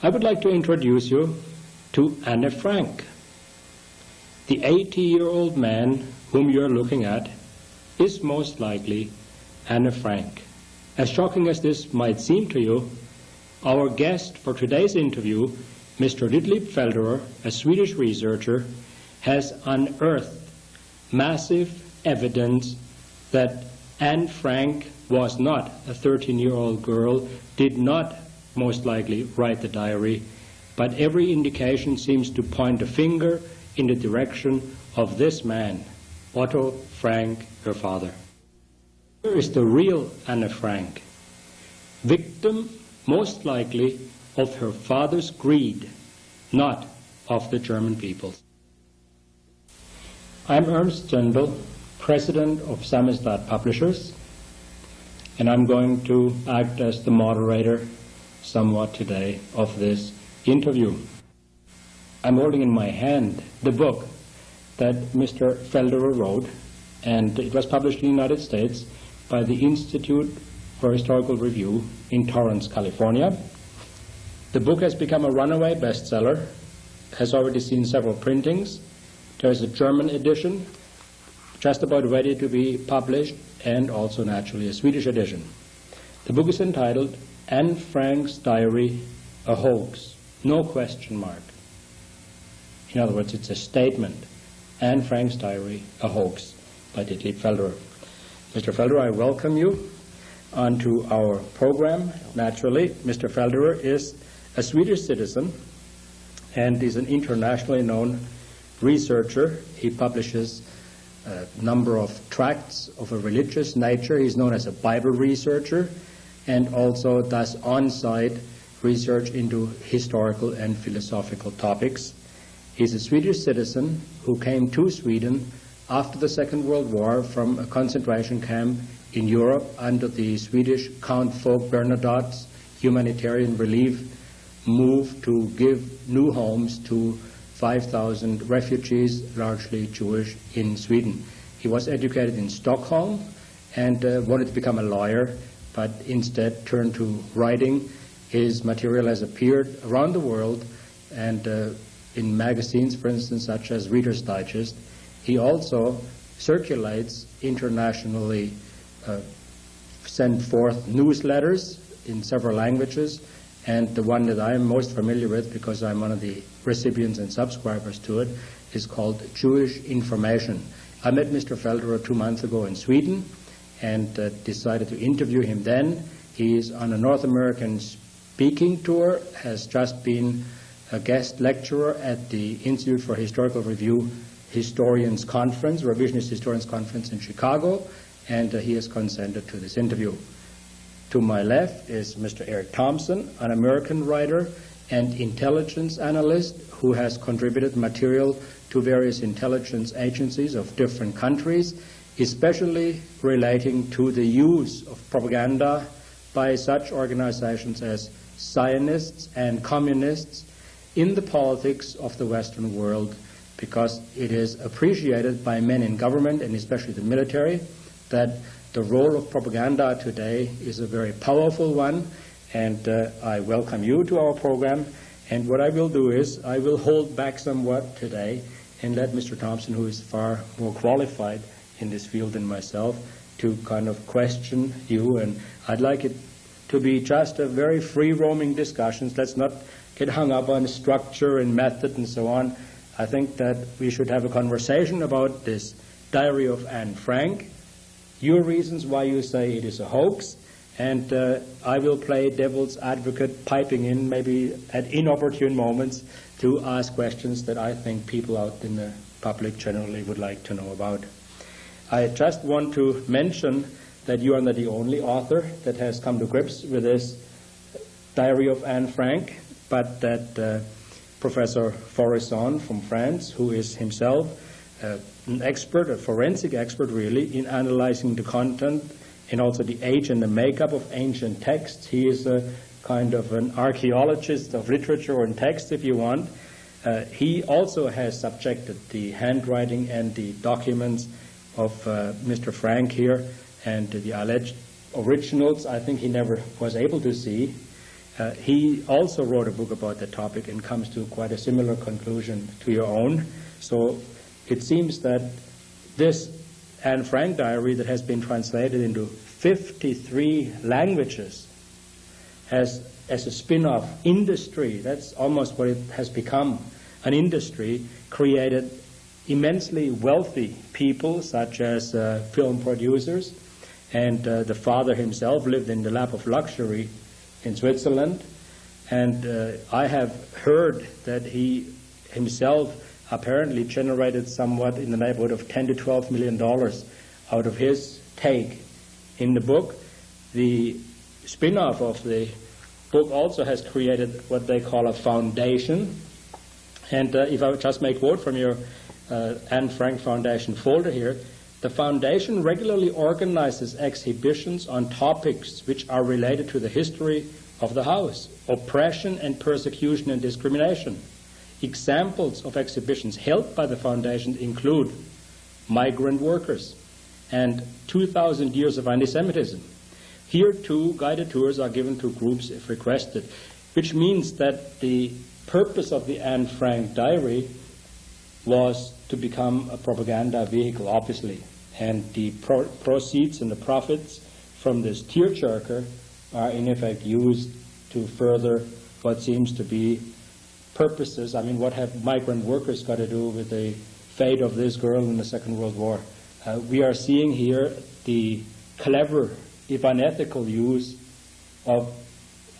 I would like to introduce you to Anne Frank. The 80-year-old man whom you are looking at is most likely Anne Frank. As shocking as this might seem to you, our guest for today's interview, Mr. Ditlev Felderer, a Swedish researcher, has unearthed massive evidence that Anne Frank was not a 13-year-old girl, did not most likely write the diary, but every indication seems to point a finger in the direction of this man, Otto Frank, her father. Here is the real Anne Frank, victim most likely of her father's greed, not of the German people. I'm Ernst Zöndel, president of Samizdat Publishers, and I'm going to act as the moderator somewhat today of this interview. I'm holding in my hand the book that Mr. Felderer wrote, and it was published in the United States by the Institute for Historical Review in Torrance, California. The book has become a runaway bestseller, has already seen several printings. There's a German edition just about ready to be published, and also naturally a Swedish edition. The book is entitled Anne Frank's Diary, a Hoax, no question mark. In other words, it's a statement. Anne Frank's Diary, a Hoax, by Ditlev Felderer. Mr. Felderer, I welcome you onto our program. Naturally, Mr. Felderer is a Swedish citizen and is an internationally known researcher. He publishes a number of tracts of a religious nature. He's known as a Bible researcher, and also does on-site research into historical and philosophical topics. He's a Swedish citizen who came to Sweden after the Second World War from a concentration camp in Europe under the Swedish Count Folke Bernadotte's humanitarian relief move to give new homes to 5,000 refugees, largely Jewish, in Sweden. He was educated in Stockholm and wanted to become a lawyer, but instead turned to writing. His material has appeared around the world and in magazines, for instance, such as Reader's Digest. He also circulates internationally, sent forth newsletters in several languages, and the one that I am most familiar with, because I'm one of the recipients and subscribers to it, is called Jewish Information. I met Mr. Felderer 2 months ago in Sweden and decided to interview him then. He is on a North American speaking tour, has just been a guest lecturer at the Institute for Historical Review Historians Conference, Revisionist Historians Conference in Chicago, and he has consented to this interview. To my left is Mr. Eric Thompson, an American writer and intelligence analyst who has contributed material to various intelligence agencies of different countries, especially relating to the use of propaganda by such organizations as Zionists and communists in the politics of the Western world, because it is appreciated by men in government and especially the military that the role of propaganda today is a very powerful one, and I welcome you to our program. And what I will do is I will hold back somewhat today and let Mr. Thompson, who is far more qualified in this field than myself, to kind of question you. And I'd like it to be just a very free-roaming discussions. Let's not get hung up on structure and method and so on. I think that we should have a conversation about this Diary of Anne Frank, your reasons why you say it is a hoax, and I will play devil's advocate, piping in maybe at inopportune moments to ask questions that I think people out in the public generally would like to know about. I just want to mention that you are not the only author that has come to grips with this Diary of Anne Frank, but that Professor Faurisson from France, who is himself an expert, a forensic expert really, in analyzing the content and also the age and the makeup of ancient texts. He is a kind of an archaeologist of literature and text, if you want. He also has subjected the handwriting and the documents of Mr. Frank here and the alleged originals. I think he never was able to see. He also wrote a book about the topic and comes to quite a similar conclusion to your own. So it seems that this Anne Frank diary that has been translated into 53 languages has, as a spin-off industry, that's almost what it has become, an industry, created immensely wealthy people such as film producers, and the father himself lived in the lap of luxury in Switzerland, and I have heard that he himself apparently generated somewhat in the neighborhood of $10 to $12 million out of his take in the book. The spin-off of the book also has created what they call a foundation, and if I just may quote from your Anne Frank Foundation folder here, the foundation regularly organizes exhibitions on topics which are related to the history of the house, oppression and persecution and discrimination. Examples of exhibitions held by the foundation include migrant workers and 2,000 years of anti-Semitism. Here too, guided tours are given to groups if requested, which means that the purpose of the Anne Frank diary was to become a propaganda vehicle, obviously. And the proceeds and the profits from this tearjerker are in effect used to further what seems to be purposes. I mean, what have migrant workers got to do with the fate of this girl in the Second World War? We are seeing here the clever, if unethical, use of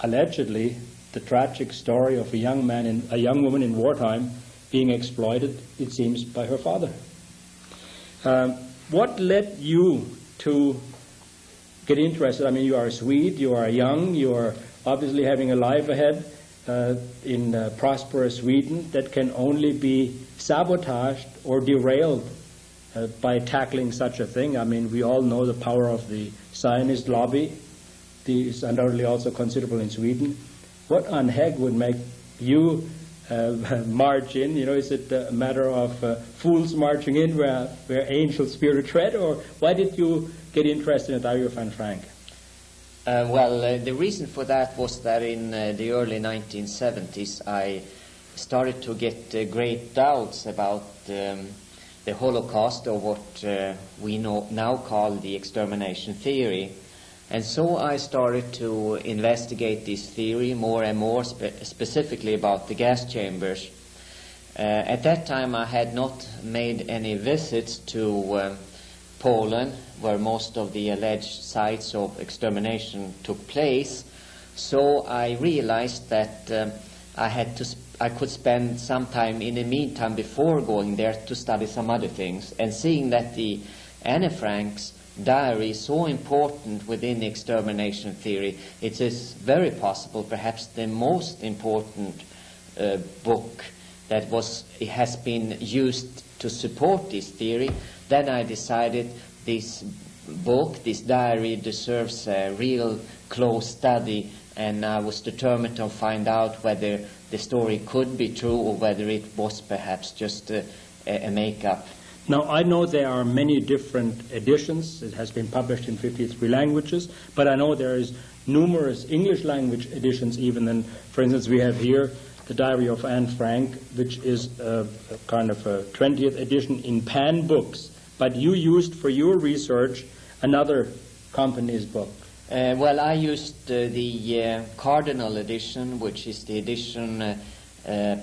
allegedly the tragic story of a young woman in wartime being exploited, it seems, by her father. What led you to get interested? I mean, you are Swede, you are young, you are obviously having a life ahead in prosperous Sweden that can only be sabotaged or derailed by tackling such a thing. I mean, we all know the power of the Zionist lobby. This is undoubtedly also considerable in Sweden. What on heck would make you march in? You know, is it a matter of fools marching in where angels fear to tread, or why did you get interested in the diary of Anne Frank? The reason for that was that in the early 1970s I started to get great doubts about the Holocaust, or what we now call the extermination theory. And so I started to investigate this theory more and more, specifically about the gas chambers. At that time I had not made any visits to Poland, where most of the alleged sites of extermination took place. So I realized that I could spend some time in the meantime before going there to study some other things. And seeing that the Anne Frank's diary is so important within the extermination theory, it is very possible, perhaps the most important book that has been used to support this theory, then I decided this book, this diary, deserves a real close study, and I was determined to find out whether the story could be true or whether it was perhaps just a make-up. Now, I know there are many different editions. It has been published in 53 languages, but I know there is numerous English language editions even. And for instance, we have here the Diary of Anne Frank, which is a kind of a 20th edition in Pan Books. But you used for your research another company's book. I used the Cardinal edition, which is the edition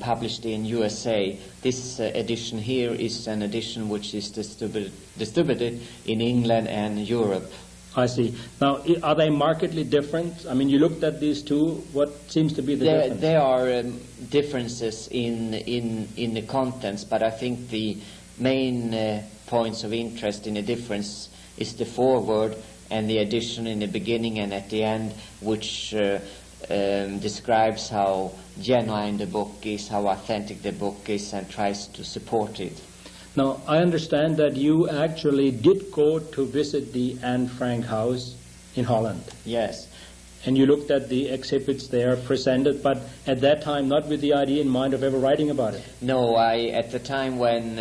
published in USA. This edition here is an edition which is distributed in England and Europe. I see. Now, are they markedly different? I mean, you looked at these two. What seems to be the difference? There are differences in the contents, but I think the main points of interest in the difference is the foreword and the addition in the beginning and at the end, which describes how genuine the book is, how authentic the book is, and tries to support it. Now, I understand that you actually did go to visit the Anne Frank house in Holland. Yes. And you looked at the exhibits there presented, but at that time not with the idea in mind of ever writing about it. No, at the time when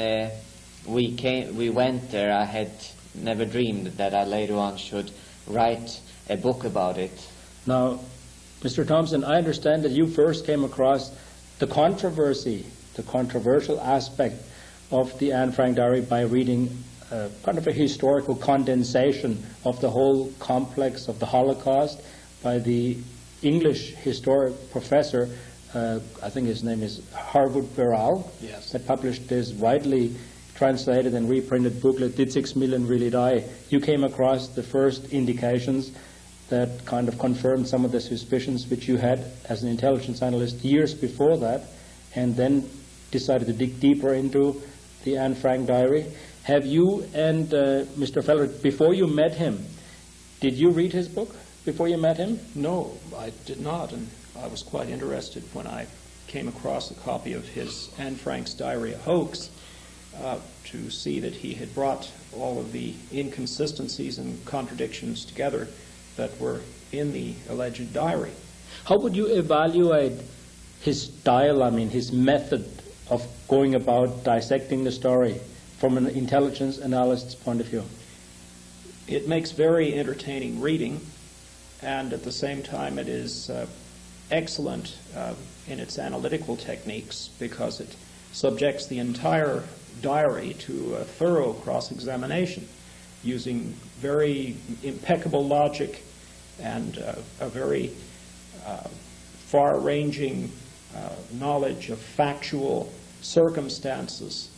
we went there, I had never dreamed that I later on should write a book about it. Now, Mr. Thompson, I understand that you first came across the controversy, the controversial aspect of the Anne Frank diary by reading kind of a historical condensation of the whole complex of the Holocaust by the English historic professor, I think his name is Harwood Verrall, Yes. that published this widely translated and reprinted booklet, Did 6 Million Really Die? You came across the first indications that kind of confirmed some of the suspicions which you had as an intelligence analyst years before that, and then decided to dig deeper into the Anne Frank diary. Have you and Mr. Feller, before you met him, did you read his book before you met him? No, I did not, and I was quite interested when I came across a copy of his Anne Frank's Diary, a Hoax, to see that he had brought all of the inconsistencies and contradictions together that were in the alleged diary. How would you evaluate his style, his method of going about dissecting the story from an intelligence analyst's point of view? It makes very entertaining reading, and at the same time it is excellent in its analytical techniques because it subjects the entire diary to a thorough cross-examination using very impeccable logic and a very far-ranging knowledge of factual circumstances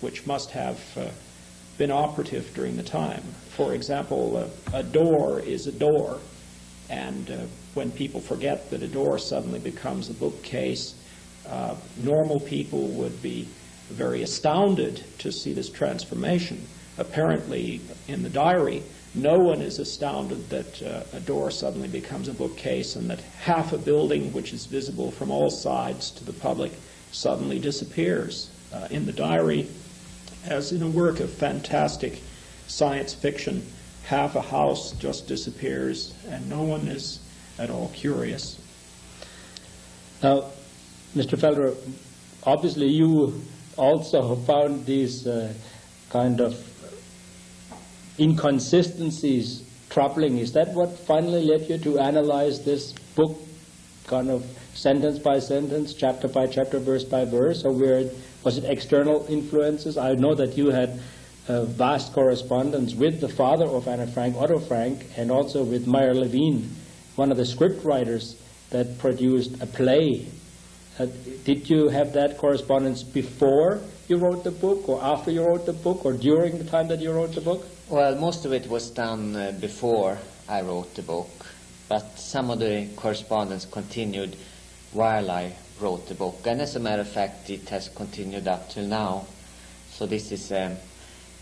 which must have been operative during the time. For example, a door is a door, and when people forget that a door suddenly becomes a bookcase, normal people would be very astounded to see this transformation. Apparently, in the diary, no one is astounded that a door suddenly becomes a bookcase and that half a building, which is visible from all sides to the public, suddenly disappears. In the diary, as in a work of fantastic science fiction, half a house just disappears and no one is at all curious. Now, Mr. Felder, obviously you also found these kind of inconsistencies troubling. Is that what finally led you to analyze this book kind of sentence by sentence, chapter by chapter, verse by verse, or was it external influences? I know that you had vast correspondence with the father of Anne Frank, Otto Frank, and also with Meyer Levine, one of the script writers that produced a play. Did you have that correspondence before you wrote the book, or after you wrote the book, or during the time that you wrote the book? Well, most of it was done before I wrote the book, but some of the correspondence continued while I wrote the book, and as a matter of fact it has continued up till now. So this is a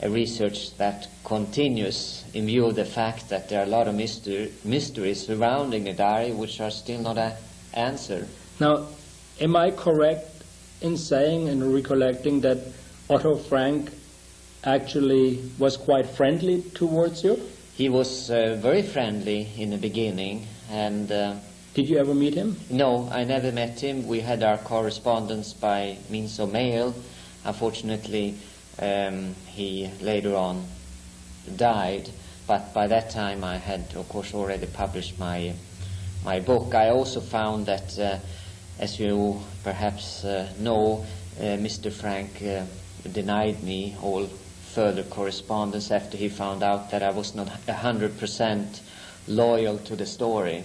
research that continues in view of the fact that there are a lot of mysteries surrounding the diary which are still not answered. Now, am I correct in saying and recollecting that Otto Frank actually was quite friendly towards you? He was very friendly in the beginning, and did you ever meet him? No, I never met him. We had our correspondence by means of mail. Unfortunately, he later on died, but by that time I had, of course, already published my book. I also found that, as you perhaps know, Mr. Frank denied me all further correspondence after he found out that I was not 100% loyal to the story.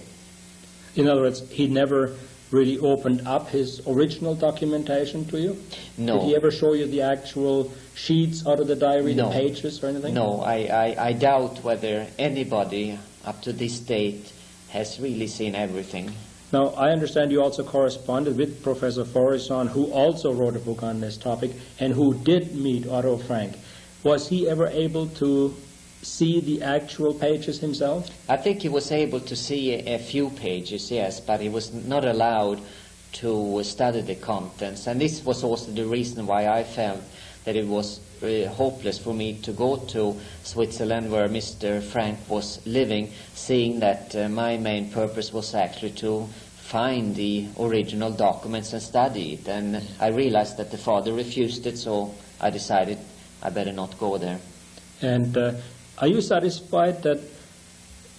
In other words, he never really opened up his original documentation to you? No. Did he ever show you the actual sheets out of the diary, No. the pages or anything? No, I doubt whether anybody up to this date has really seen everything. Now, I understand you also corresponded with Professor Forison, who also wrote a book on this topic and who did meet Otto Frank. Was he ever able to see the actual pages himself? I think he was able to see a few pages, yes, but he was not allowed to study the contents. And this was also the reason why I felt that it was hopeless for me to go to Switzerland, where Mr. Frank was living, seeing that my main purpose was actually to find the original documents and study it. And I realized that the father refused it, so I decided I better not go there. And are you satisfied that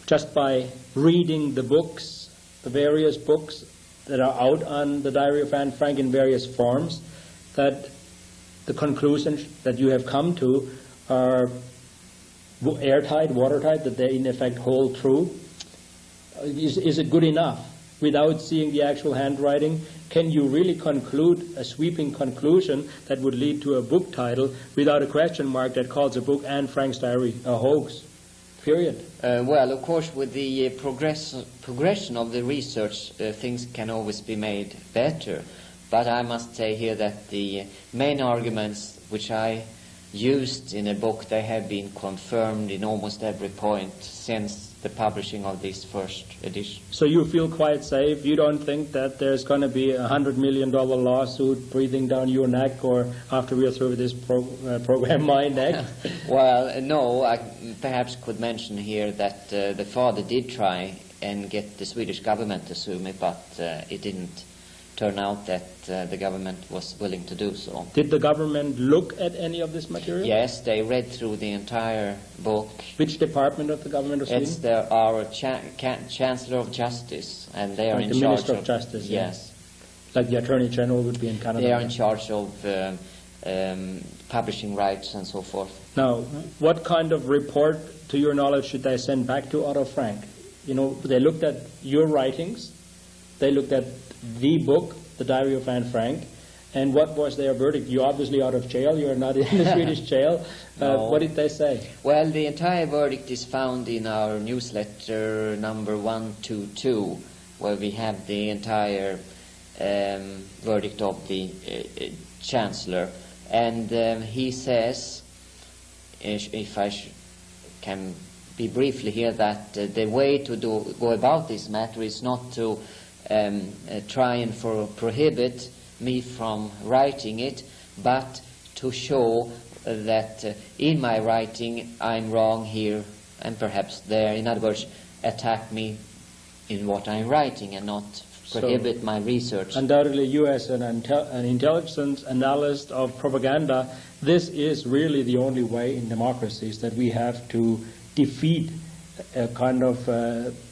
just by reading the books the various books that are out on the Diary of Anne Frank in various forms, that the conclusions that you have come to are airtight, watertight, that they in effect hold true? Is it good enough? Without seeing the actual handwriting, can you really conclude a sweeping conclusion that would lead to a book title without a question mark that calls a book Anne Frank's Diary a hoax? Period. Well, of course, with the progression of the research, things can always be made better. But I must say here that the main arguments which I used in a book, they have been confirmed in almost every point since the publishing of this first edition. So you feel quite safe? You don't think that there's going to be a $100 million lawsuit breathing down your neck, or after we are through with this program, my neck? Well, no, I perhaps could mention here that the father did try and get the Swedish government to sue me, but it didn't turn out that the government was willing to do so. Did the government look at any of this material? Yes, they read through the entire book. Which department of the government of Sweden? It's our Chancellor of Justice, and they are like in the charge Minister of Justice. Yes. Yeah. Like the Attorney General would be in Canada. They are in charge of publishing rights and so forth. Now, what kind of report, to your knowledge, should they send back to Otto Frank? You know, they looked at your writings, they looked at the book, The Diary of Anne Frank, and what was their verdict? You're obviously out of jail, you're not in the Swedish jail. No. What did they say? Well, the entire verdict is found in our newsletter number 122, where we have the entire verdict of the Chancellor. And he says, if I can be briefly here, that the way to go about this matter is not to try and prohibit me from writing it, but to show that in my writing I'm wrong here and perhaps there. In other words, attack me in what I'm writing and not prohibit my research. Undoubtedly, you as an intelligence analyst of propaganda, this is really the only way in democracies that we have to defeat a kind of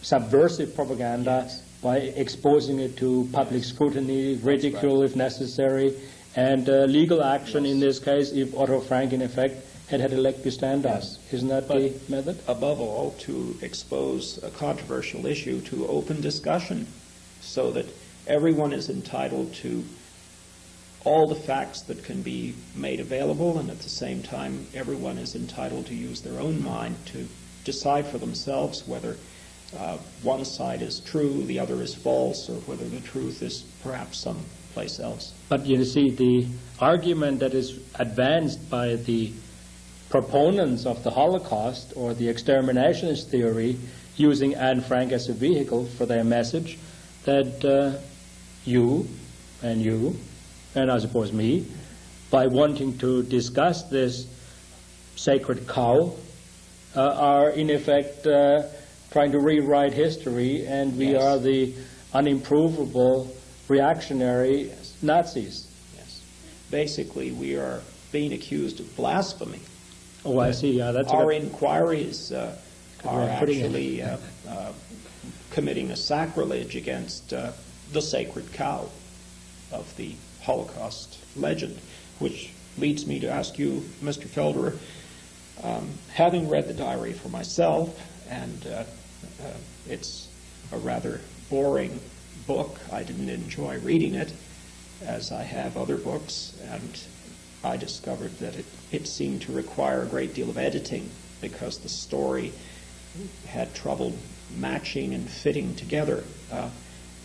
subversive propaganda. Yes. By exposing it to public scrutiny, ridicule if necessary, and legal action in this case if Otto Frank in effect had a leg to stand on. Isn't that the method? Above all, to expose a controversial issue to open discussion so that everyone is entitled to all the facts that can be made available, and at the same time everyone is entitled to use their own mind to decide for themselves whether one side is true, the other is false, or whether the truth is perhaps someplace else. But you see, the argument that is advanced by the proponents of the Holocaust or the exterminationist theory using Anne Frank as a vehicle for their message, that you, and I suppose me, by wanting to discuss this sacred cow, are in effect trying to rewrite history, and we are the unimprovable reactionary Nazis. Yes. Basically, we are being accused of blasphemy. Oh, I see. Yeah, that's our inquiries are actually committing a sacrilege against the sacred cow of the Holocaust legend, which leads me to ask you, Mr. Felderer, having read the diary for myself, and it's a rather boring book. I didn't enjoy reading it, as I have other books, and I discovered that it seemed to require a great deal of editing because the story had trouble matching and fitting together.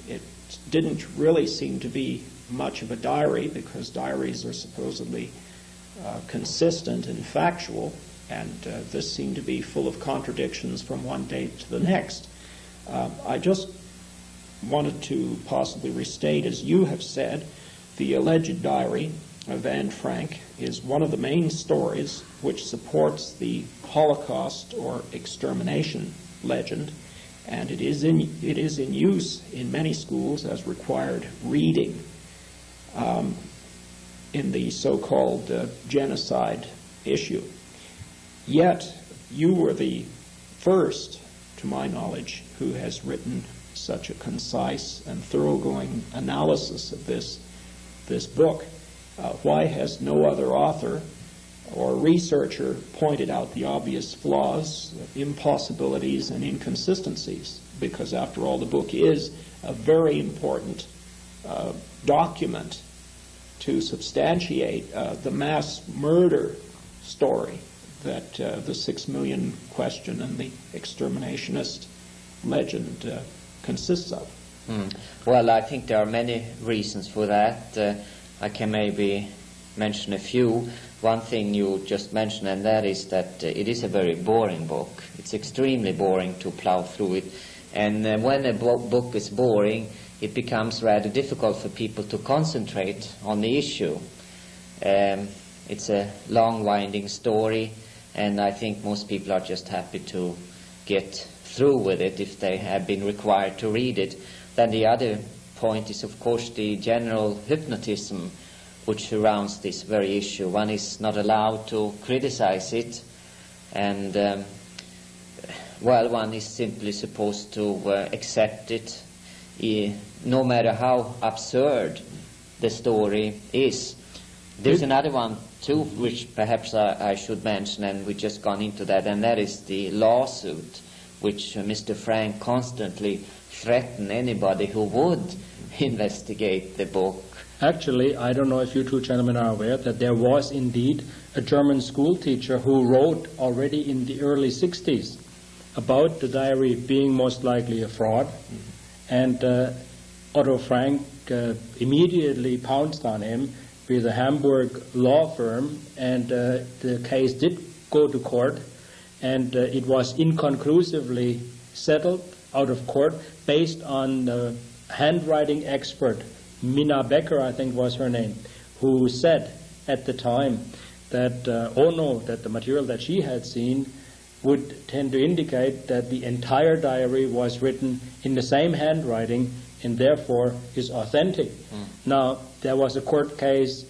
It didn't really seem to be much of a diary, because diaries are supposedly consistent and factual, and this seemed to be full of contradictions from one date to the next. I just wanted to possibly restate, as you have said, the alleged diary of Anne Frank is one of the main stories which supports the Holocaust or extermination legend, and it is in use in many schools as required reading in the so-called genocide issue. Yet, you were the first, to my knowledge, who has written such a concise and thoroughgoing analysis of this book. Why has no other author or researcher pointed out the obvious flaws, impossibilities, and inconsistencies? Because, after all, the book is a very important document to substantiate the mass murder story that the 6 million question and the exterminationist legend consists of. Well, I think there are many reasons for that. I can maybe mention a few. One thing you just mentioned, and that is that it is a very boring book. It's extremely boring to plow through it. And when a book is boring, it becomes rather difficult for people to concentrate on the issue. It's a long, winding story, and I think most people are just happy to get through with it if they have been required to read it. Then the other point is, of course, the general hypnotism which surrounds this very issue. One is not allowed to criticize it, and well, one is simply supposed to accept it, no matter how absurd the story is. There's another one too, which perhaps I should mention, and we've just gone into that, and that is the lawsuit which Mr. Frank constantly threatened anybody who would investigate the book. Actually, I don't know if you two gentlemen are aware that there was indeed a German school teacher who wrote already in the early 60s about the diary being most likely a fraud, and Otto Frank immediately pounced on him with a Hamburg law firm, and the case did go to court, and it was inconclusively settled out of court based on the handwriting expert Minna Becker, I think was her name, who said at the time that, oh no, that the material that she had seen would tend to indicate that the entire diary was written in the same handwriting and therefore is authentic. Now, there was a court case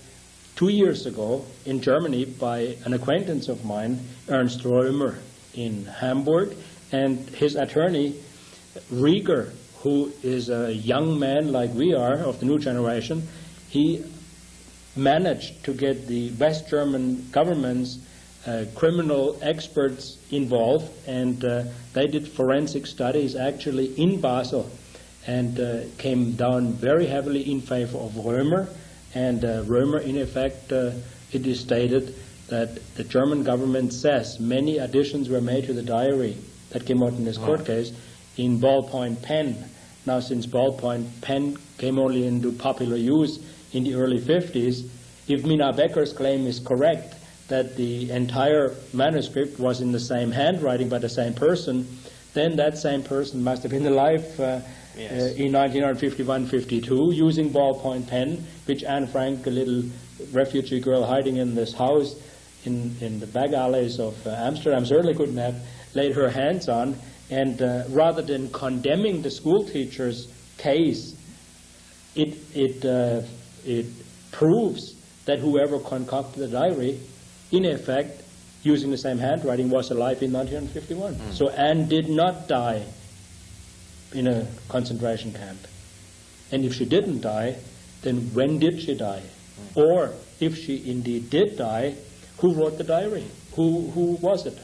2 years ago in Germany by an acquaintance of mine, Ernst Römer, in Hamburg, and his attorney, Rieger, who is a young man like we are, of the new generation, he managed to get the West German government's criminal experts involved, and they did forensic studies actually in Basel, and came down very heavily in favor of Römer. And Römer, in effect, it is stated that the German government says many additions were made to the diary that came out in this court case in ballpoint pen. Now, since ballpoint pen came only into popular use in the early 50s, if Minna Becker's claim is correct, that the entire manuscript was in the same handwriting by the same person, then that same person must have been alive in 1951-52 using ballpoint pen, which Anne Frank, a little refugee girl hiding in this house in the back alleys of Amsterdam, certainly couldn't have laid her hands on. And rather than condemning the school teacher's case, it proves that whoever concocted the diary, in effect, using the same handwriting, was alive in 1951. So Anne did not die in a concentration camp. And if she didn't die, then when did she die? Or if she indeed did die, who wrote the diary? Who was it?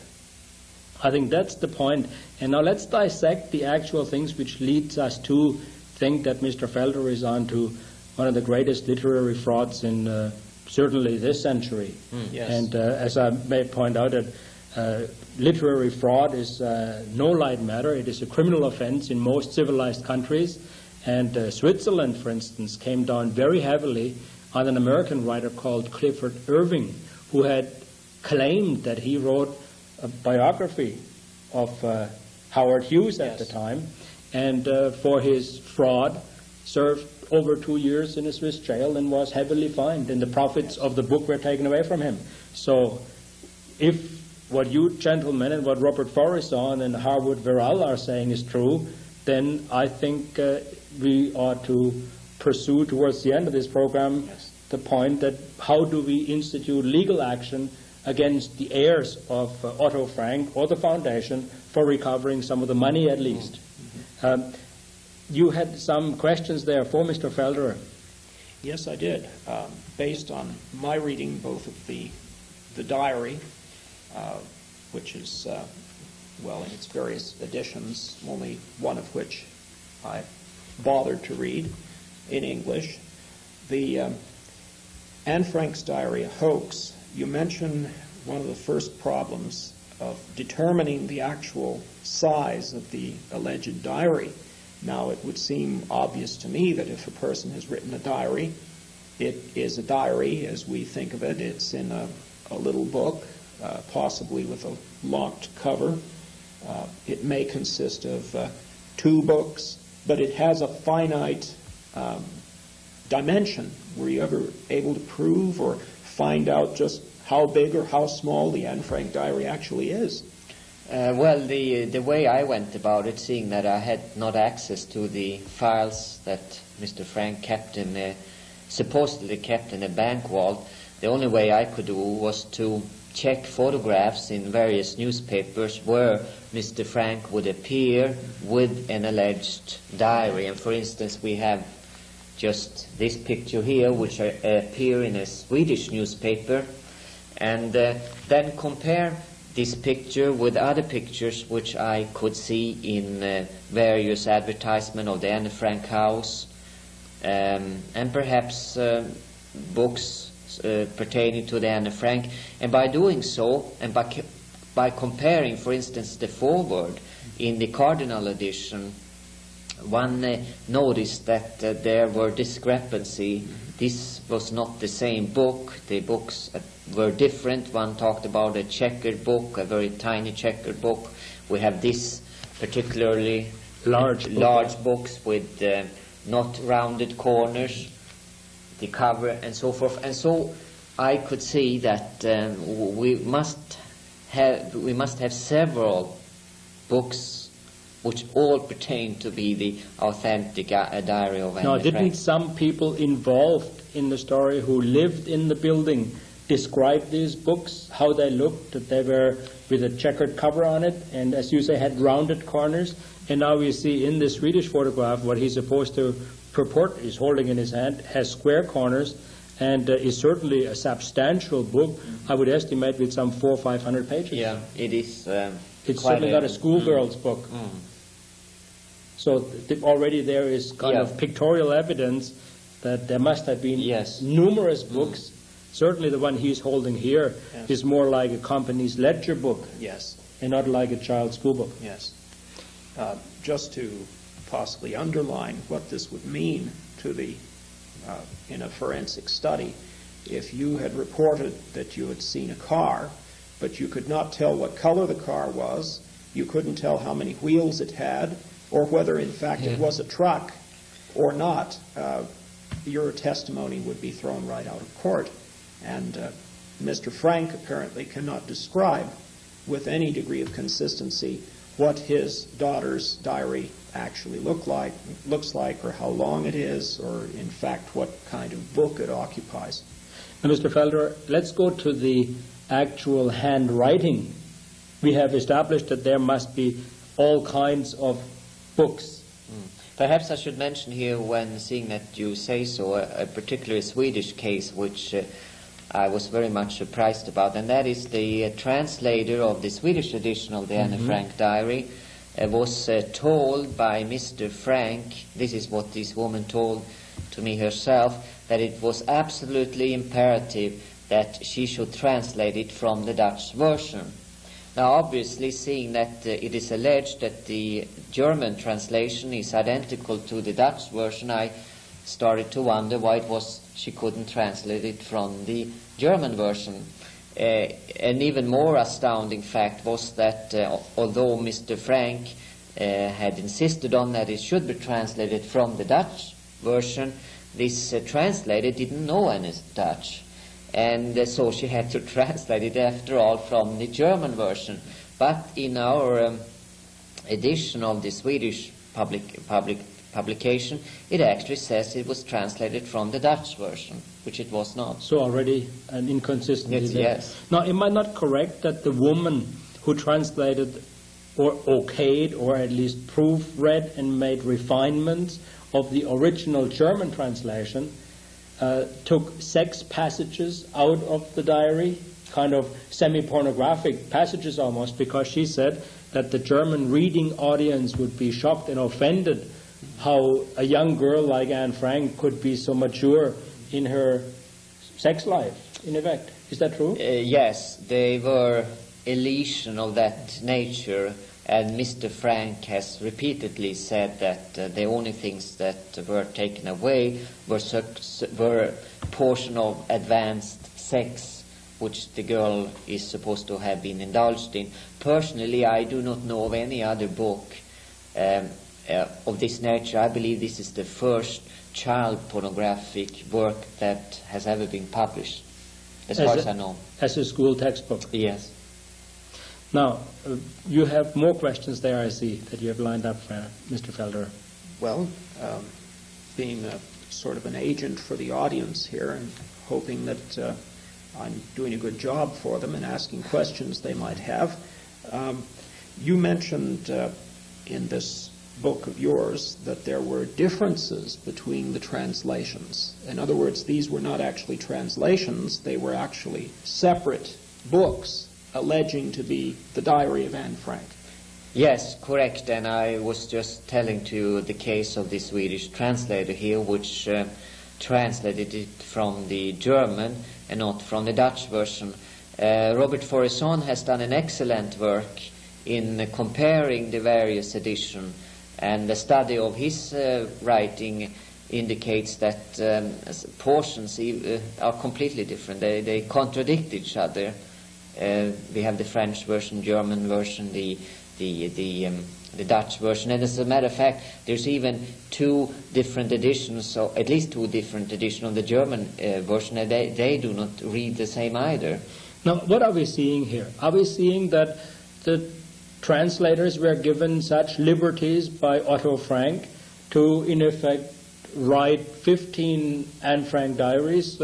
I think that's the point. And now let's dissect the actual things which leads us to think that Mr. Felder is on to one of the greatest literary frauds in certainly this century. Yes. And as I may point out, that literary fraud is no light matter. It is a criminal offense in most civilized countries. And Switzerland, for instance, came down very heavily on an American writer called Clifford Irving, who had claimed that he wrote a biography of Howard Hughes at the time, and for his fraud served over 2 years in a Swiss jail and was heavily fined, and the profits of the book were taken away from him. So if what you gentlemen and what Robert Forrison and Harwood Verall are saying is true, then I think we ought to pursue towards the end of this program the point that how do we institute legal action against the heirs of Otto Frank or the foundation for recovering some of the money at least. you had some questions there for Mr. Felder. Yes, I did. Based on my reading, both of the diary, which is, well, in its various editions, only one of which I bothered to read in English, the Anne Frank's diary, a hoax. You mention one of the first problems of determining the actual size of the alleged diary. Now, it would seem obvious to me that if a person has written a diary, it is a diary as we think of it. It's in a little book, possibly with a locked cover. It may consist of 2 books, but it has a finite dimension. Were you ever able to prove or find out just how big or how small the Anne Frank diary actually is? Well, the way I went about it, seeing that I had not access to the files that Mr. Frank kept in, supposedly kept in a bank vault, the only way I could do was to check photographs in various newspapers where Mr. Frank would appear with an alleged diary. And for instance, we have just this picture here, which appear in a Swedish newspaper, and then compare this picture with other pictures which I could see in various advertisements of the Anne Frank house, and perhaps books pertaining to the Anne Frank. And by doing so, and by comparing, for instance, the foreword in the Cardinal edition, one noticed that there were discrepancy. This was not the same book. The books were different. One talked about a checkered book, a very tiny checkered book. We have this particularly large books with not rounded corners, the cover, and so forth. And so I could see that we must have several books which all pertain to be the authentic diary of Anne Frank. Now, didn't some people involved in the story who lived in the building describe these books, how they looked, that they were with a checkered cover on it, and as you say, had rounded corners? And now we see in the Swedish photograph what he's supposed to purport, he's holding in his hand, has square corners, and is certainly a substantial book. I would estimate with some 400 or 500 pages. Yeah, it is. It's certainly not a schoolgirl's book. So already there is kind of pictorial evidence that there must have been numerous books. Certainly the one he's holding here is more like a company's ledger book. Yes. And not like a child's school book. Yes. Just to possibly underline what this would mean to the in a forensic study, if you had reported that you had seen a car, but you could not tell what color the car was, you couldn't tell how many wheels it had, or whether in fact it was a truck or not, your testimony would be thrown right out of court. And Mr. Frank apparently cannot describe with any degree of consistency what his daughter's diary actually looks like, or how long it is, or in fact what kind of book it occupies. Now, Mr. Felder, let's go to the actual handwriting. We have established that there must be all kinds of books. Perhaps I should mention here, when seeing that you say so, a particular Swedish case which I was very much surprised about, and that is the translator of the Swedish edition of the Anne Frank diary was told by Mr. Frank, this is what this woman told to me herself, that it was absolutely imperative that she should translate it from the Dutch version. Now, obviously, seeing that it is alleged that the German translation is identical to the Dutch version, I started to wonder why it was she couldn't translate it from the German version. An even more astounding fact was that although Mr. Frank had insisted on that it should be translated from the Dutch version, this translator didn't know any Dutch. And so she had to translate it, after all, from the German version. But in our edition of the Swedish publication, it actually says it was translated from the Dutch version, which it was not. So already an inconsistency there. Yes. Now, am I not correct that the woman who translated or okayed or at least proofread and made refinements of the original German translation, took sex passages out of the diary, kind of semi-pornographic passages almost, because she said that the German reading audience would be shocked and offended how a young girl like Anne Frank could be so mature in her sex life, in effect. Is that true? Yes, they were elision of that nature, and Mr. Frank has repeatedly said that the only things that were taken away were portion of advanced sex, which the girl is supposed to have been indulged in. Personally, I do not know of any other book of this nature. I believe this is the first child pornographic work that has ever been published, as far as I know. As a school textbook? Yes. Now, you have more questions there, I see, that you have lined up, Mr. Felder. Well, being sort of an agent for the audience here and hoping that I'm doing a good job for them and asking questions they might have, you mentioned in this book of yours that there were differences between the translations. In other words, these were not actually translations, they were actually separate books alleging to be the Diary of Anne Frank. Yes, correct. And I was just telling to you the case of the Swedish translator here, which translated it from the German and not from the Dutch version. Robert Faurisson has done an excellent work in comparing the various editions, and the study of his writing indicates that portions are completely different. They contradict each other. We have the French version, German version, the Dutch version, and as a matter of fact, there's even two different editions, or at least two different editions of the German version, and they do not read the same either. Now, what are we seeing here? Are we seeing that the translators were given such liberties by Otto Frank to, in effect, write 15 Anne Frank diaries?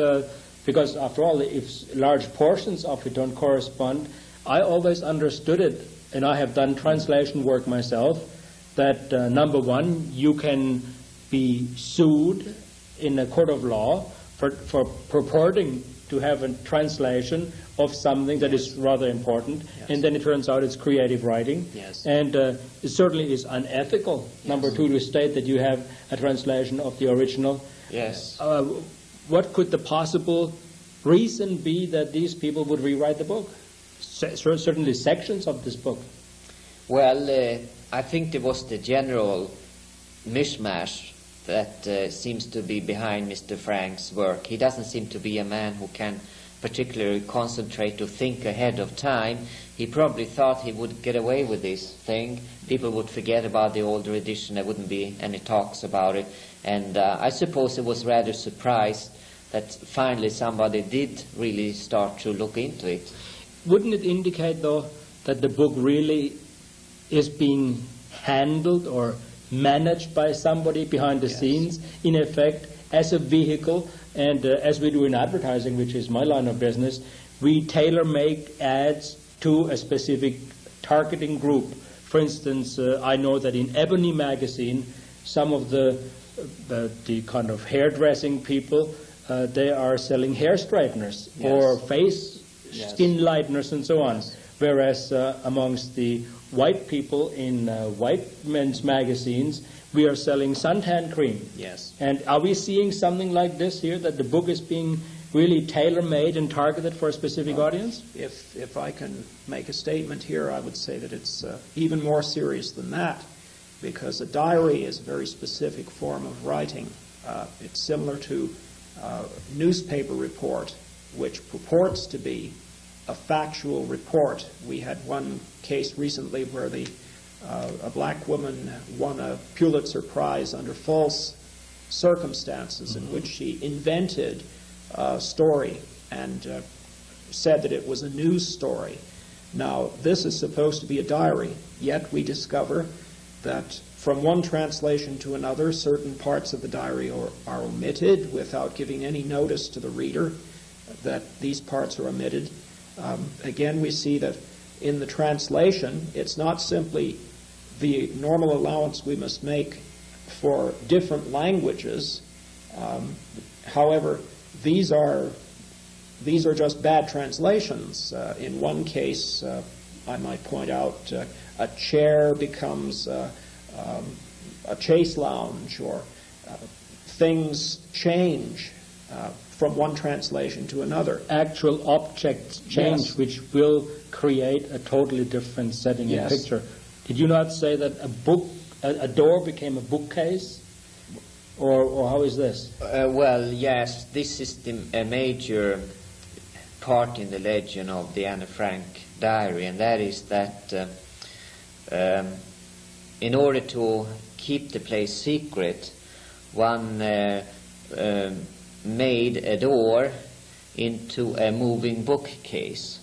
Because, after all, if large portions of it don't correspond, I always understood it, and I have done translation work myself, that, number one, you can be sued in a court of law for purporting to have a translation of something that is rather important, yes, and then it turns out it's creative writing. Yes. And it certainly is unethical, yes, number two, to state that you have a translation of the original. Yes. What could the possible reason be that these people would rewrite the book? Certainly sections of this book. Well, I think there was the general mishmash that seems to be behind Mr. Frank's work. He doesn't seem to be a man who can particularly concentrate to think ahead of time. He probably thought he would get away with this thing. People would forget about the older edition. There wouldn't be any talks about it. And I suppose he was rather surprised that finally somebody did really start to look into it. Wouldn't it indicate, though, that the book really is being handled or managed by somebody behind the, yes, scenes, in effect, as a vehicle? And as we do in advertising, which is my line of business, we tailor-make ads to a specific targeting group. For instance, I know that in Ebony magazine, some of the kind of hairdressing people, they are selling hair straighteners, yes, or face, yes, skin lighteners and so on. Yes. Whereas amongst the white people in white men's magazines, we are selling suntan cream. Yes. And are we seeing something like this here, that the book is being really tailor-made and targeted for a specific audience? If I can make a statement here, I would say that it's even more serious than that, because a diary is a very specific form of writing. It's similar to a newspaper report, which purports to be a factual report. We had one case recently where a black woman won a Pulitzer Prize under false circumstances, in which she invented a story and said that it was a news story. Now, this is supposed to be a diary, yet we discover that from one translation to another, certain parts of the diary are omitted without giving any notice to the reader that these parts are omitted. Again, we see that in the translation, it's not simply the normal allowance we must make for different languages. However, these are just bad translations. In one case, I might point out, a chair becomes a chase lounge, or things change from one translation to another. Actual objects change, Yes. which will create a totally different setting Yes. and picture. Did you not say that a door became a bookcase? Or how is this? Well, yes, this is a major part in the legend of the Anne Frank diary, and that is that in order to keep the place secret, one made a door into a moving bookcase.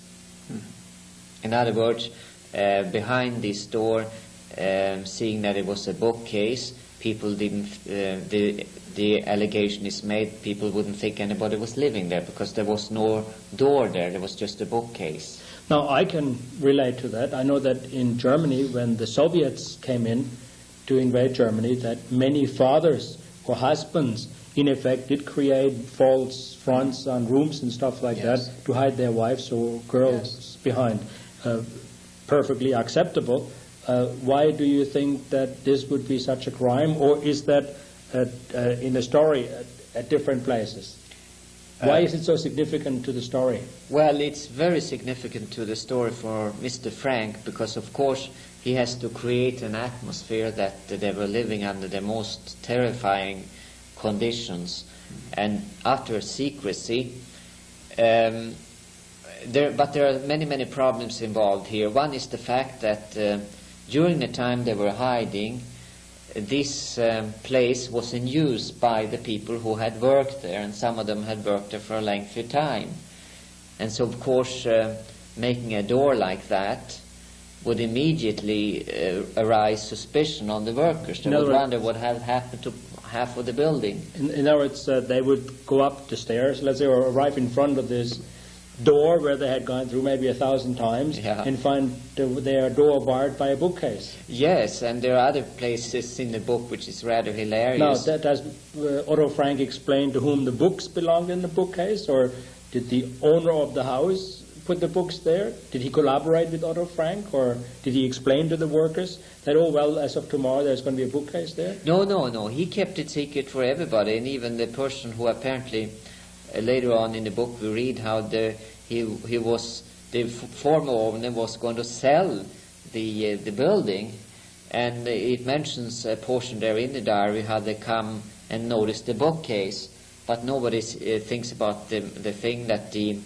In other words, behind this door, seeing that it was a bookcase, people didn't, the allegation is made, people wouldn't think anybody was living there because there was no door there was just a bookcase. Now, I can relate to that. I know that in Germany, when the Soviets came in to invade Germany, that many fathers or husbands, in effect, did create false fronts on rooms and stuff like Yes. that to hide their wives or girls behind. Perfectly acceptable. Why do you think that this would be such a crime, or is that in the story at different places? Why is it so significant to the story? Well, it's very significant to the story for Mr. Frank because, of course, he has to create an atmosphere that they were living under the most terrifying conditions and utter secrecy. But there are many, many problems involved here. One is the fact that during the time they were hiding, this place was in use by the people who had worked there, and some of them had worked there for a lengthy time. And so, of course, making a door like that would immediately arise suspicion on the workers. They would wonder what had happened to half of the building. In other words, they would go up the stairs, let's say, or arrive in front of this door where they had gone through maybe 1,000 times, Yeah. and find their door barred by a bookcase. Yes, and there are other places in the book which is rather hilarious. Now, does Otto Frank explain to whom the books belonged in the bookcase, or did the owner of the house put the books there? Did he collaborate with Otto Frank, or did he explain to the workers that, oh, well, as of tomorrow there's going to be a bookcase there? No. He kept it secret for everybody, and even the person who apparently later on in the book we read how the former owner was going to sell the building, and it mentions a portion there in the diary how they come and notice the bookcase, but nobody thinks about the thing that the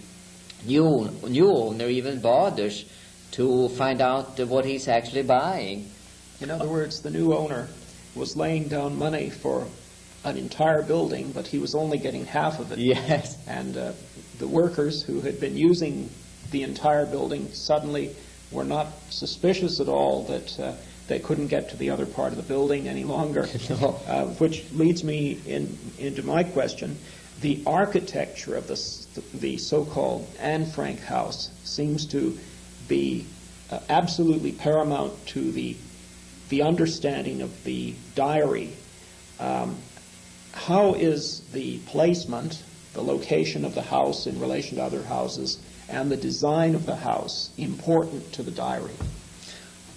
new owner even bothers to find out what he's actually buying. In other words, the new owner was laying down money for an entire building, but he was only getting half of it. Yes. And the workers who had been using the entire building suddenly were not suspicious at all that they couldn't get to the other part of the building any longer. No. Which leads me into my question. The architecture of the so-called Anne Frank house seems to be absolutely paramount to the understanding of the diary. How is the placement, the location of the house in relation to other houses, and the design of the house important to the diary?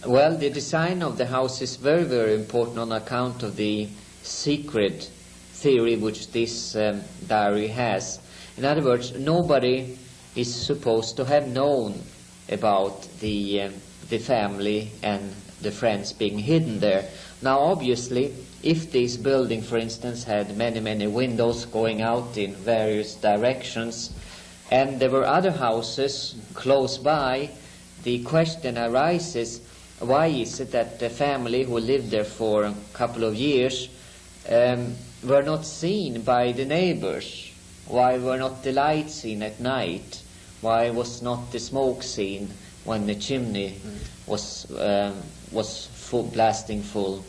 Well, the design of the house is very, very important on account of the secret theory which this diary has. In other words, nobody is supposed to have known about the family and the friends being hidden there. Now, obviously, if this building, for instance, had many, many windows going out in various directions, and there were other houses close by, the question arises, why is it that the family who lived there for a couple of years were not seen by the neighbors? Why were not the lights seen at night? Why was not the smoke seen when the chimney was blasting full?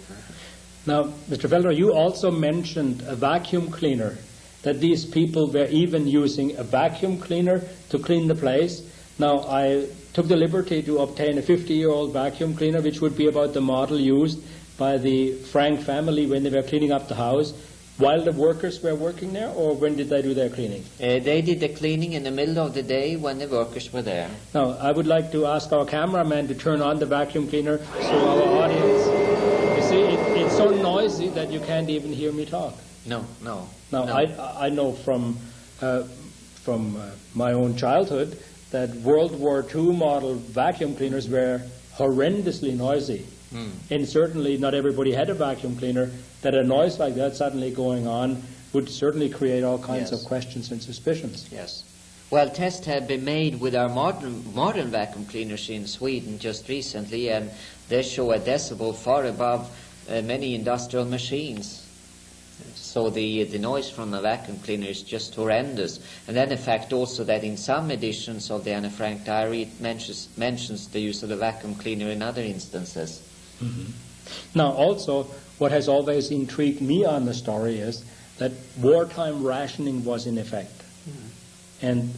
Now, Mr. Felder, you also mentioned a vacuum cleaner, that these people were even using a vacuum cleaner to clean the place. Now, I took the liberty to obtain a 50-year-old vacuum cleaner, which would be about the model used by the Frank family when they were cleaning up the house, while the workers were working there, or when did they do their cleaning? They did the cleaning in the middle of the day when the workers were there. Now, I would like to ask our cameraman to turn on the vacuum cleaner so our audience, you see, it's so noisy that you can't even hear me talk. No. Now, No. I know from my own childhood that World War II model vacuum cleaners were horrendously noisy. And certainly not everybody had a vacuum cleaner, that a noise like that suddenly going on would certainly create all kinds Yes. of questions and suspicions. Yes. Well, tests have been made with our modern vacuum cleaners in Sweden just recently, and they show a decibel far above many industrial machines. So the noise from a vacuum cleaner is just horrendous. And then the fact also that in some editions of the Anne Frank diary it mentions the use of the vacuum cleaner in other instances. Now, also, what has always intrigued me on the story is that wartime rationing was in effect. And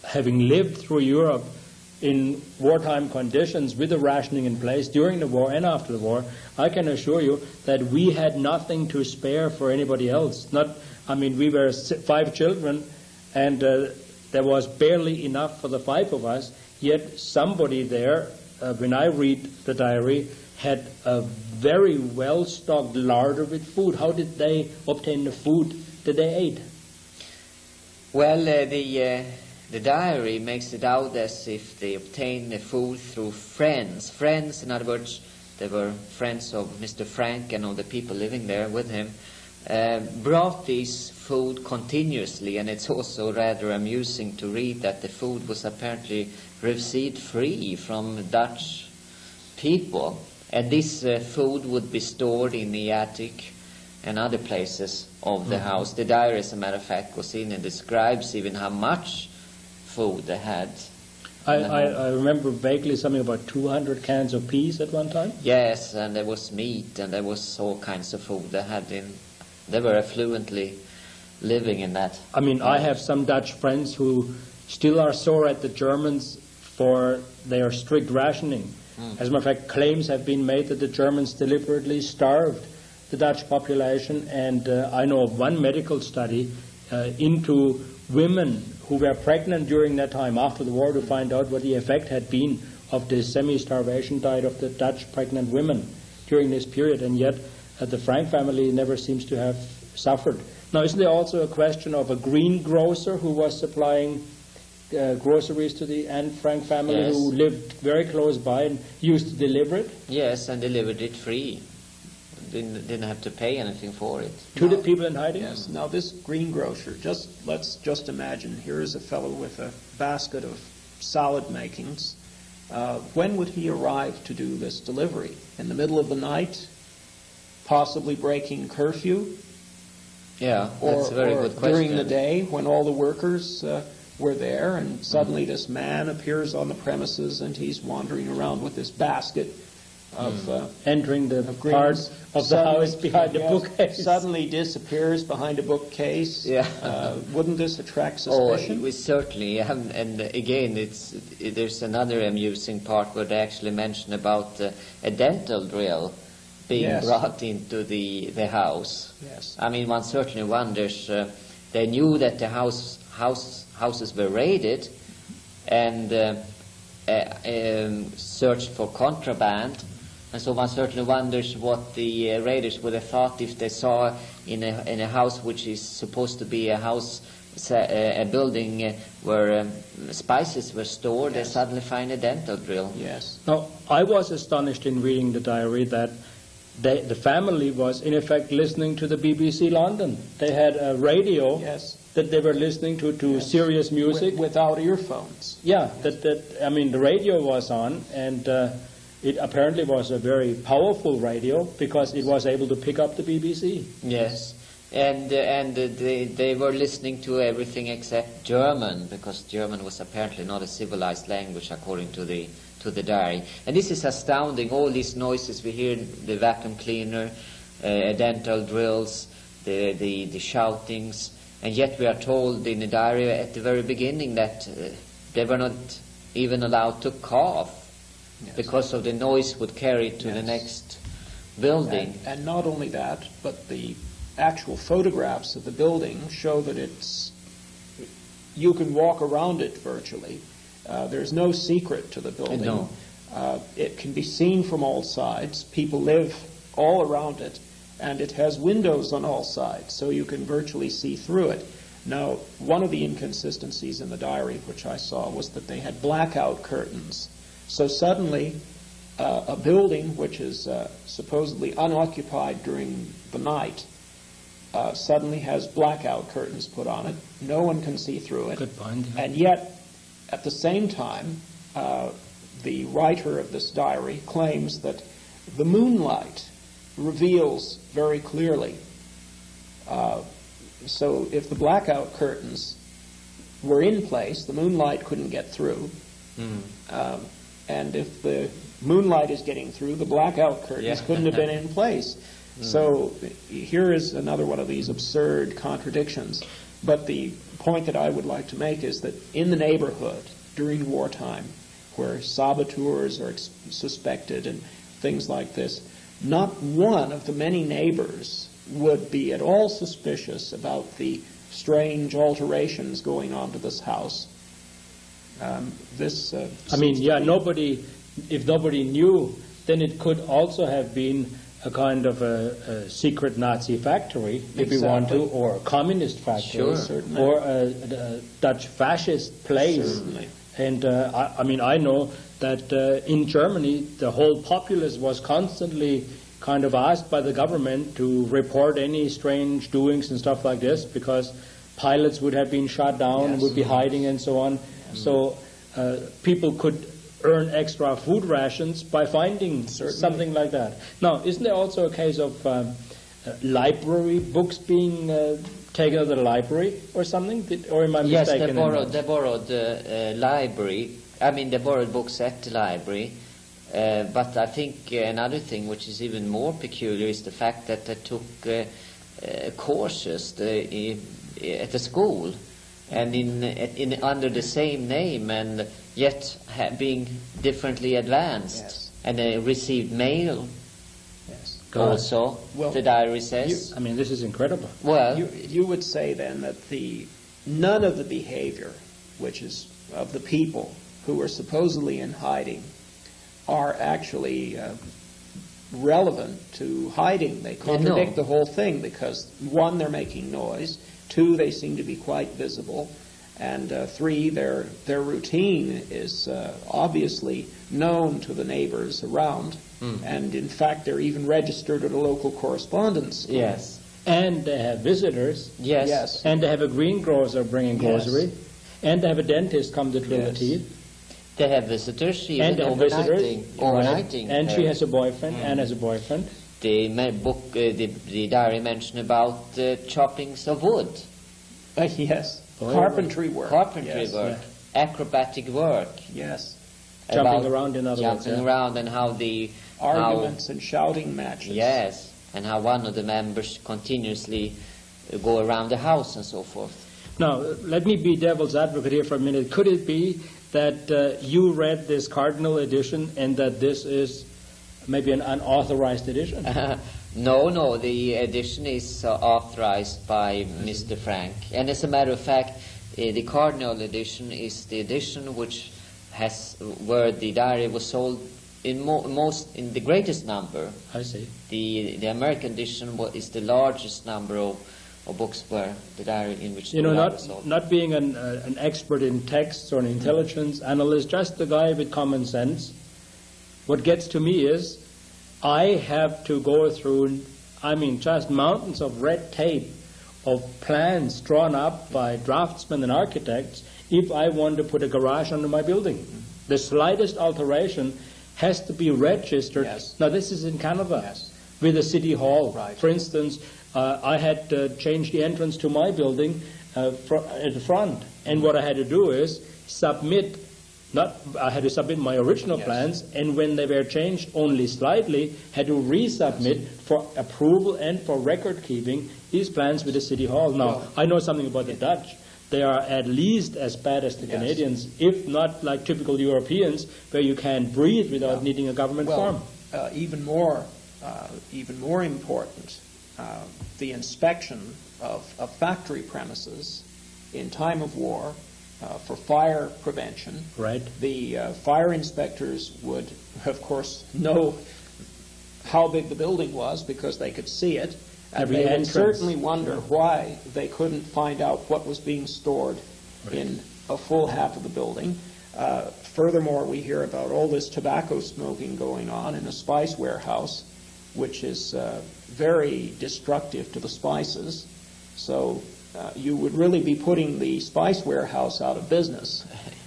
having lived through Europe in wartime conditions with the rationing in place during the war and after the war, I can assure you that we had nothing to spare for anybody else. We were 5 children, and there was barely enough for the 5 of us, yet somebody there, when I read the diary, had a very well-stocked larder with food. How did they obtain the food that they ate? Well, the diary makes it out as if they obtained the food through friends. Friends, in other words, they were friends of Mr. Frank and of the people living there with him, brought this food continuously, and it's also rather amusing to read that the food was apparently received free from Dutch people. And this food would be stored in the attic and other places of the house. The diary, as a matter of fact, goes in and describes even how much food they had. I remember vaguely something about 200 cans of peas at one time. Yes, and there was meat, and there was all kinds of food they had in. They were affluently living in that. I have some Dutch friends who still are sore at the Germans for their strict rationing. As a matter of fact, claims have been made that the Germans deliberately starved the Dutch population, and I know of one medical study into women who were pregnant during that time after the war to find out what the effect had been of the semi-starvation diet of the Dutch pregnant women during this period, and yet the Frank family never seems to have suffered. Now, isn't there also a question of a greengrocer who was supplying groceries to the Anne Frank family, Yes. who lived very close by and used to deliver it Yes, and delivered it free. Didn't have to pay anything for it. to the people in hiding? Yes. Now, this greengrocer, let's just imagine, here is a fellow with a basket of salad makings. When would he arrive to do this delivery? In the middle of the night? Possibly breaking curfew? Yeah, that's a very good question. During the day when all the workers were there, and suddenly this man appears on the premises and he's wandering around with this basket of Entering the of part greens. of the house behind the Yes, bookcase. suddenly disappears behind a bookcase. Yeah. Wouldn't this attract Oh, suspicion? we certainly, and again, there's another amusing part where they actually mention about a dental drill being Yes. brought into the house. Yes. One certainly wonders. They knew that the houses were raided, and searched for contraband. And so one certainly wonders what the raiders would have thought if they saw in a house which is supposed to be a building where spices were stored. They Yes. suddenly find a dental drill. Yes. Now, I was astonished in reading the diary that the family was, in effect, listening to the BBC London. They had a radio Yes. that they were listening to Yes. serious music. Without earphones. Yeah, the radio was on, and it apparently was a very powerful radio because it was able to pick up the BBC. Yes. And they were listening to everything except German, because German was apparently not a civilized language according to the diary. And this is astounding, all these noises we hear, the vacuum cleaner, dental drills, the shoutings, and yet we are told in the diary at the very beginning that they were not even allowed to cough Yes. because of the noise would carry to the Yes. next building. And not only that, but the actual photographs of the building show that you can walk around it virtually. There's no secret to the building. No. It can be seen from all sides. People live all around it, and it has windows on all sides, so you can virtually see through it. Now, one of the inconsistencies in the diary, which I saw, was that they had blackout curtains. So suddenly, a building which is supposedly unoccupied during the night suddenly has blackout curtains put on it. No one can see through it. Good point. Yeah. And yet, at the same time, the writer of this diary claims that the moonlight reveals very clearly. So if the blackout curtains were in place, the moonlight couldn't get through. And if the moonlight is getting through, the blackout curtains Yeah. couldn't have been in place. So here is another one of these absurd contradictions. But the point that I would like to make is that in the neighborhood during wartime, where saboteurs are suspected and things like this, not one of the many neighbors would be at all suspicious about the strange alterations going on to this house. I mean, yeah, if nobody knew, then it could also have been a kind of a secret Nazi factory, if you want to, Exactly. or a communist factory, Sure. Certainly. or a Dutch fascist place. Certainly. And I mean, I know that in Germany, the whole populace was constantly kind of asked by the government to report any strange doings and stuff like this, because pilots would have been shot down and Yes. would be hiding and so on. So people could earn extra food rations by finding Certainly. something like that. Now, isn't there also a case of library books being taken out of the library or something? Or am I Yes, mistaken? they borrowed library. I mean, they borrowed books at the library. But I think another thing which is even more peculiar is the fact that they took courses at the school, and in under the same name, and yet being differently advanced. Yes. And they received mail Yes. God. also. Well, the diary says. I mean, this is incredible. Well, You would say then that none of the behavior, which is of the people who are supposedly in hiding, are actually relevant to hiding. They contradict No. the whole thing because, one, they're making noise, two, they seem to be quite visible, and three, their routine is obviously known to the neighbors around, and in fact they're even registered at a local correspondence school. yes, And they have visitors, yes, Yes. and they have a greengrocer bringing Yes. grocery, and they have a dentist come to drill the Yes. teeth, They have visitors, even and they have visitors, overnighting. and she has a boyfriend, and has a boyfriend. The book, the diary mentioned about choppings of wood, Yes. Oh, Carpentry work. carpentry Yes. work, acrobatic work. Yes. Jumping about around, in other words, jumping yeah. around, and how Arguments and shouting matches. yes, and how one of the members continuously go around the house and so forth. Now, let me be devil's advocate here for a minute. Could it be that you read this Cardinal edition and that this is maybe an unauthorized edition? No, the edition is authorized by Mr. Frank. And as a matter of fact, the Cardinal edition is the edition where the diary was sold in the greatest number. I see. The American edition is the largest number of books where the diary in which You the know, diary was sold. not being an expert in texts or an intelligence analyst, just a guy with common sense, what gets to me is I have to go through, just mountains of red tape of plans drawn up by draftsmen and architects if I want to put a garage under my building. The slightest alteration has to be registered. Yes. Now, this is in Canada Yes. with the city hall. Right. For instance, I had changed the entrance to my building at the front, and what I had to do is I had to submit my original Yes. plans, and when they were changed only slightly, had to resubmit for approval and for record keeping these plans with the city hall. Now, Well- I know something about the Dutch. they are at least as bad as the Yes. Canadians, if not like typical Europeans, where you can't breathe without Yeah. needing a government farm. Even more important, the inspection of factory premises in time of war for fire prevention. Right. The fire inspectors would, of course, know how big the building was because they could see it. And Every they would entrance. certainly wonder why they couldn't find out what was being stored in a full half of the building. Furthermore, we hear about all this tobacco smoking going on in a spice warehouse, which is very destructive to the spices. So you would really be putting the spice warehouse out of business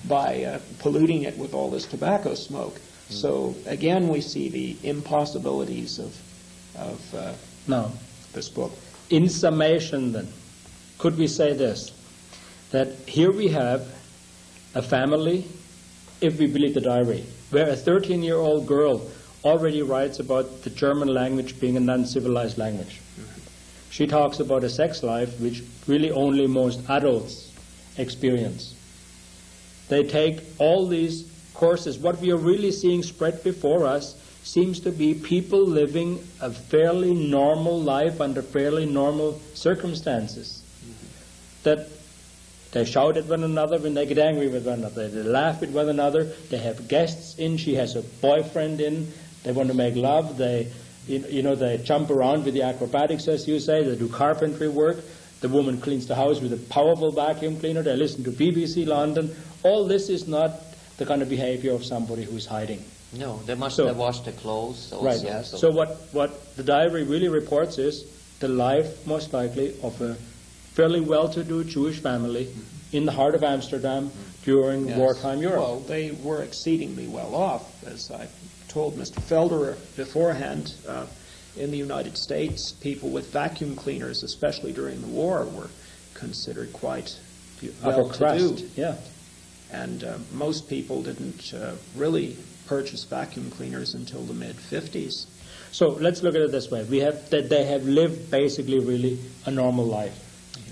by polluting it with all this tobacco smoke. So again, we see the impossibilities of Now, this book. in summation then, could we say this, that here we have a family, if we believe the diary, where a 13-year-old girl already writes about the German language being a non-civilized language. She talks about a sex life which really only most adults experience. They take all these courses. What we are really seeing spread before us seems to be people living a fairly normal life under fairly normal circumstances. That they shout at one another when they get angry with one another. They laugh at one another. They have guests in. She has a boyfriend in. They want to make love. They jump around with the acrobatics, as you say. They do carpentry work. The woman cleans the house with a powerful vacuum cleaner. They listen to BBC London. All this is not the kind of behavior of somebody who's hiding. No, they must So- have washed their clothes also. Right. So what the diary really reports is the life, most likely, of a fairly well-to-do Jewish family in the heart of Amsterdam during Yes. wartime Europe. Well, they were exceedingly well off, as I told Mr. Felderer beforehand. In the United States, people with vacuum cleaners, especially during the war, were considered quite Upper well-to-do. crust, yeah. And most people didn't really purchase vacuum cleaners until the mid-50s. So let's look at it this way. We have that they have lived basically really a normal life.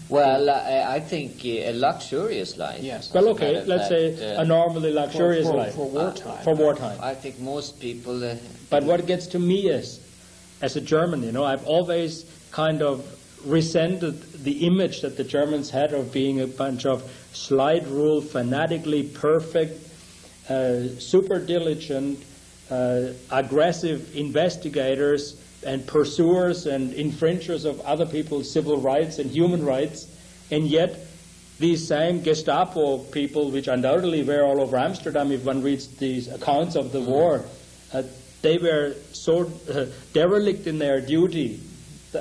Well, I think a luxurious life. Yes. Well, As a okay, matter of let's fact, say a normally luxurious life. For wartime. For wartime. I think most people. But what gets to me is, as a German, I've always kind of resented the image that the Germans had of being a bunch of slide rule, fanatically perfect, super diligent, aggressive investigators and pursuers and infringers of other people's civil rights and human rights, and yet these same Gestapo people, which undoubtedly were all over Amsterdam if one reads these accounts of the war, they were so derelict in their duty.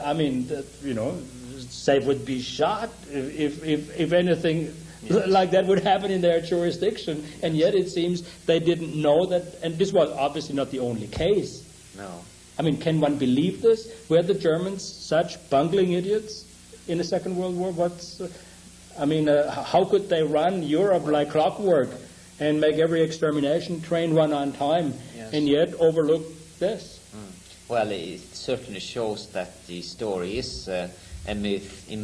I mean, they would be shot if anything like that would happen in their jurisdiction, and yet it seems they didn't know that, and this was obviously not the only case. No. I mean, can one believe this? Were the Germans such bungling idiots in the Second World War? How could they run Europe like clockwork and make every extermination train run on time, Yes. and yet overlook this? Well, it certainly shows that the story is a myth in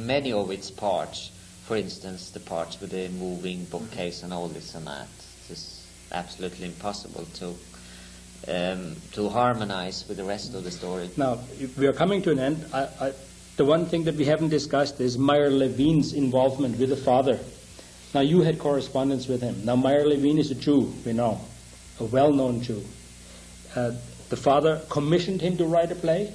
many of its parts. For instance, the parts with the moving bookcase and all this and that. It's absolutely impossible to harmonize with the rest of the story. Now, if we are coming to an end. The one thing that we haven't discussed is Meyer Levin's involvement with the father. Now, you had correspondence with him. Now, Meyer Levin is a Jew, we know, a well-known Jew. The father commissioned him to write a play?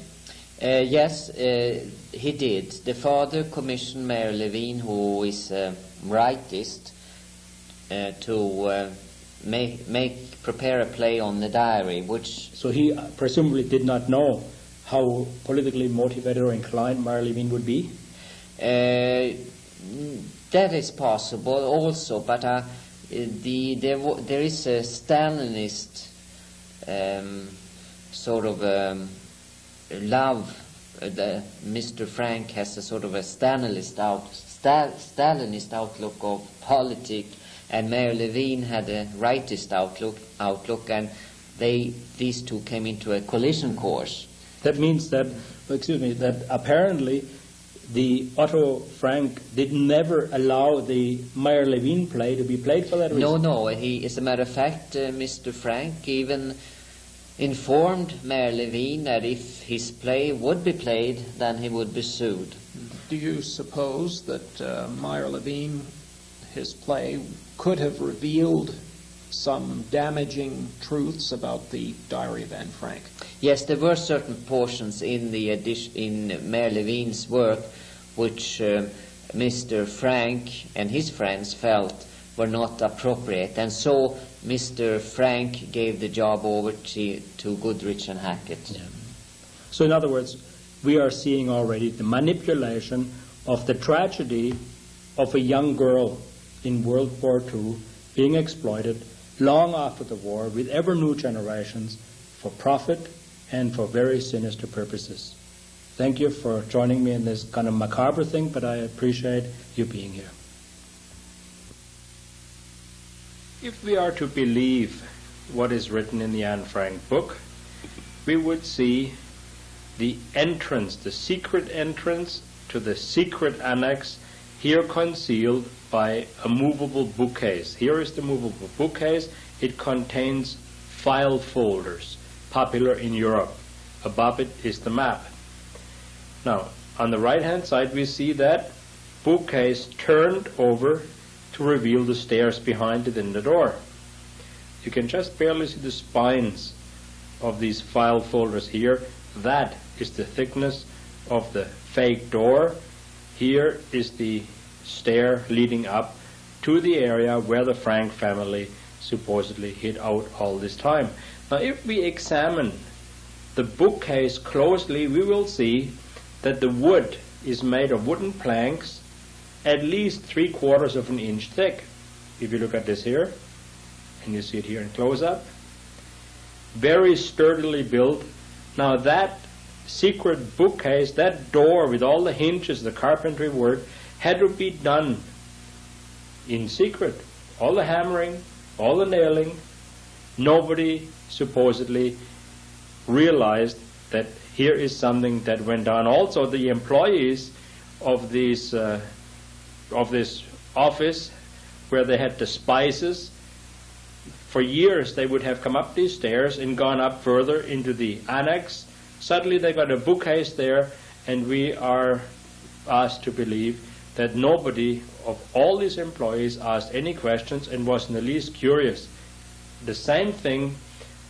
Yes, he did. The father commissioned Meyer Levin, who is a rightist, to prepare a play on the diary, which... So he presumably did not know how politically motivated or inclined Meyer Levin would be? That is possible also, but there is a Stalinist sort of love. Mr. Frank has a sort of a Stalinist outlook of politics, and Meyer Levin had a rightist outlook, and these two came into a collision course. That means that, that apparently the Otto Frank did never allow the Meyer-Levin play to be played for that reason? No. He, as a matter of fact, Mr. Frank even informed Meyer-Levin that if his play would be played, then he would be sued. Do you suppose that Meyer-Levin, his play, could have revealed some damaging truths about the Diary of Anne Frank? Yes, there were certain portions in the in Meyer-Levin's work which Mr. Frank and his friends felt were not appropriate, and so Mr. Frank gave the job over to Goodrich and Hackett. Yeah. So in other words, we are seeing already the manipulation of the tragedy of a young girl in World War II being exploited long after the war with ever new generations for profit and for very sinister purposes. Thank you for joining me in this kind of macabre thing, but I appreciate you being here. If we are to believe what is written in the Anne Frank book, we would see the entrance, the secret entrance to the secret annex, here concealed by a movable bookcase. Here is the movable bookcase. It contains file folders, popular in Europe. Above it is the map. Now, on the right-hand side, we see that bookcase turned over to reveal the stairs behind it in the door. You can just barely see the spines of these file folders here. That is the thickness of the fake door. Here is the stair leading up to the area where the Frank family supposedly hid out all this time. Now, if we examine the bookcase closely, we will see that the wood is made of wooden planks at least 3/4 of an inch thick. If you look at this here, and you see it here in close-up, very sturdily built. Now that secret bookcase, that door with all the hinges, the carpentry work, had to be done in secret. All the hammering, all the nailing. Nobody supposedly realized that here is something that went on. Also, the employees of this office, where they had the spices, for years they would have come up these stairs and gone up further into the annex. Suddenly they got a bookcase there, and we are asked to believe that nobody of all these employees asked any questions and was in the least curious. The same thing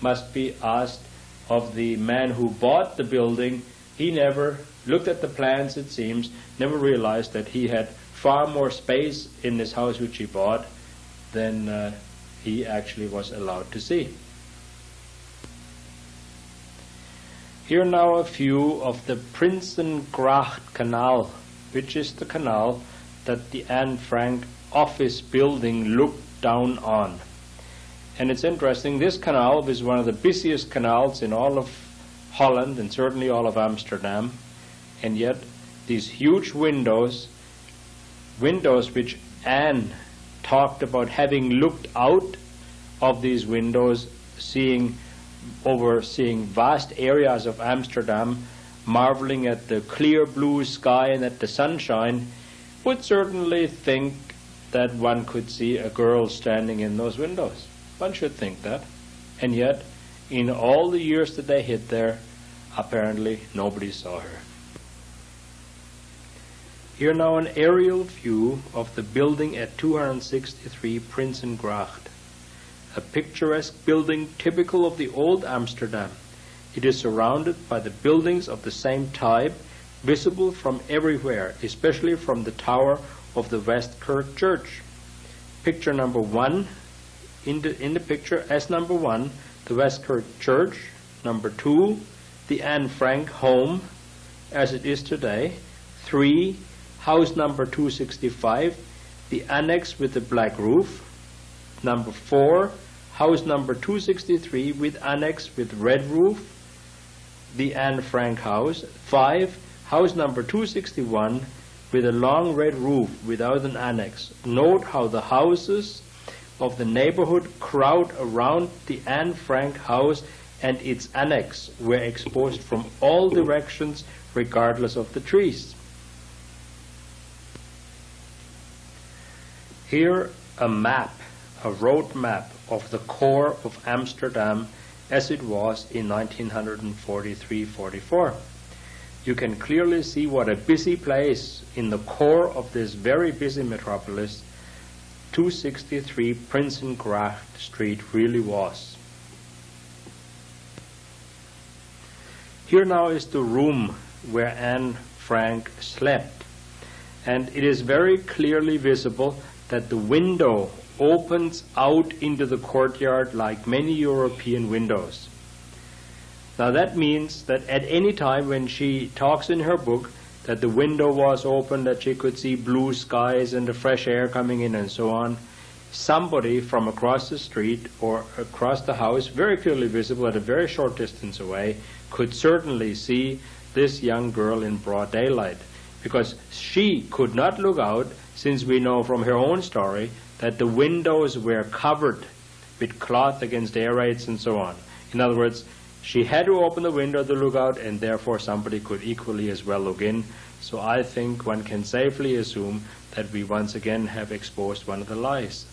must be asked of the man who bought the building. He never looked at the plans, it seems, never realized that he had far more space in this house which he bought than he actually was allowed to see. Here now a view of the Prinsengracht Canal, which is the canal that the Anne Frank office building looked down on. And it's interesting, this canal is one of the busiest canals in all of Holland and certainly all of Amsterdam, and yet these huge windows which Anne talked about having looked out of these windows, overseeing vast areas of Amsterdam, marveling at the clear blue sky and at the sunshine, would certainly think that one could see a girl standing in those windows. One should think that. And yet, in all the years that they hid there, apparently nobody saw her. Here now an aerial view of the building at 263 Prinsengracht, a picturesque building typical of the old Amsterdam. It is surrounded by the buildings of the same type, visible from everywhere, especially from the tower of the Westkirk Church. Picture number 1, in the picture as number 1, the Westkirk Church. Number 2, the Anne Frank home as it is today. 3, house number 265, the annex with the black roof. Number 4, house number 263 with annex with red roof, the Anne Frank house. 5, house number 261 with a long red roof without an annex. Note how the houses of the neighborhood crowd around the Anne Frank house and its annex were exposed from all directions regardless of the trees. Here a map, a road map of the core of Amsterdam as it was in 1943-44. You can clearly see what a busy place in the core of this very busy metropolis 263 Prinsengracht Street really was. Here now is the room where Anne Frank slept, and it is very clearly visible that the window opens out into the courtyard like many European windows. Now that means that at any time when she talks in her book that the window was open, that she could see blue skies and the fresh air coming in and so on, somebody from across the street or across the house, very clearly visible at a very short distance away, could certainly see this young girl in broad daylight, because she could not look out, since we know from her own story that the windows were covered with cloth against air raids and so on. In other words, she had to open the window to look out, and therefore somebody could equally as well look in. So I think one can safely assume that we once again have exposed one of the lies.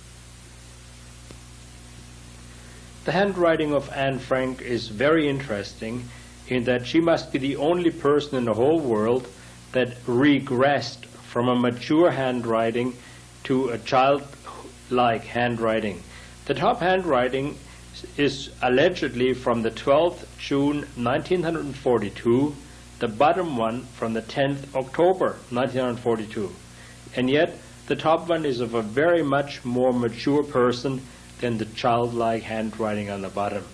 The handwriting of Anne Frank is very interesting in that she must be the only person in the whole world that regressed from a mature handwriting to a childlike handwriting. The top handwriting is allegedly from the 12th June 1942, the bottom one from the 10th October 1942. And yet the top one is of a very much more mature person than the childlike handwriting on the bottom.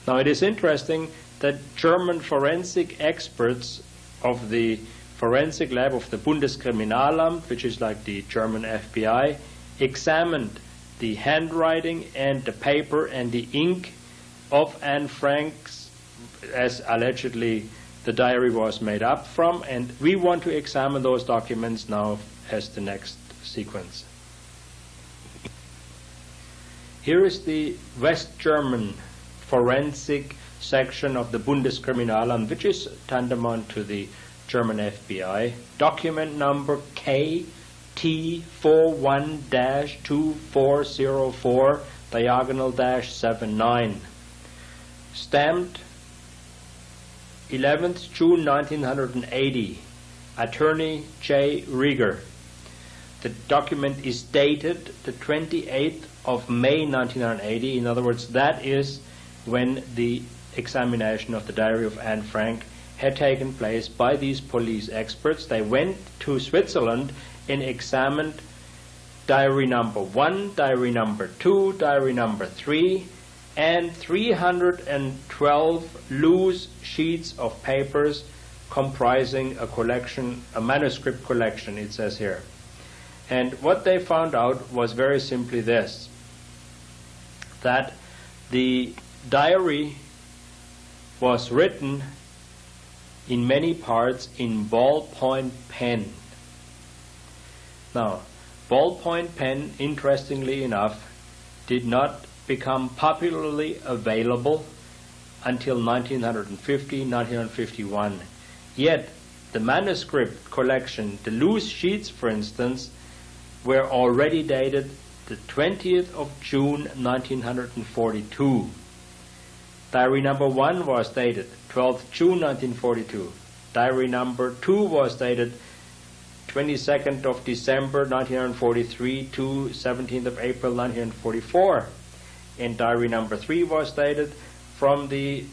Now it is interesting that German forensic experts of the forensic lab of the Bundeskriminalamt, which is like the German FBI, examined the handwriting and the paper and the ink of Anne Frank's, as allegedly the diary was made up from, and we want to examine those documents now as the next sequence. Here is the West German forensic section of the Bundeskriminalamt, which is tantamount to the German FBI. Document number KT41-2404, diagonal-79. Stamped 11th June 1980. Attorney J. Rieger. The document is dated the 28th of May 1980. In other words, that is when the examination of the diary of Anne Frank had taken place by these police experts. They went to Switzerland and examined diary number 1, diary number 2, diary number 3, and 312 loose sheets of papers comprising a collection, a manuscript collection, it says here. And what they found out was very simply this, that the diary was written in many parts in ballpoint pen. Now, ballpoint pen, interestingly enough, did not become popularly available until 1950, 1951. Yet, the manuscript collection, the loose sheets, for instance, were already dated the 20th of June 1942. Diary number 1 was dated 12th June 1942. Diary number 2 was dated 22nd of December 1943 to 17th of April 1944. And diary number 3 was dated from the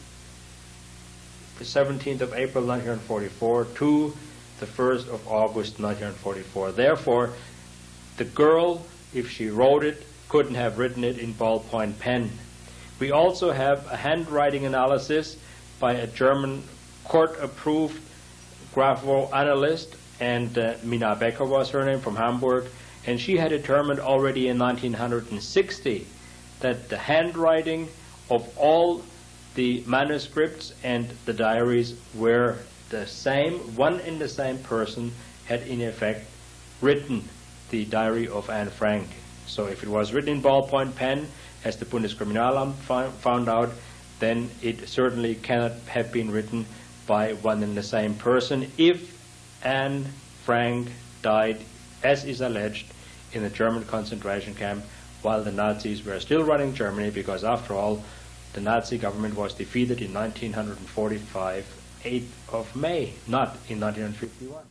17th of April 1944 to the 1st of August 1944. Therefore, the girl, if she wrote it, couldn't have written it in ballpoint pen. We also have a handwriting analysis by a German court-approved graphoanalyst, and Mina Becker was her name, from Hamburg, and she had determined already in 1960 that the handwriting of all the manuscripts and the diaries were the same. One and the same person had in effect written the diary of Anne Frank. So if it was written in ballpoint pen, as the Bundeskriminalamt found out, then it certainly cannot have been written by one and the same person if Anne Frank died, as is alleged, in the German concentration camp while the Nazis were still running Germany, because after all, the Nazi government was defeated in 1945, 8th of May, not in 1951.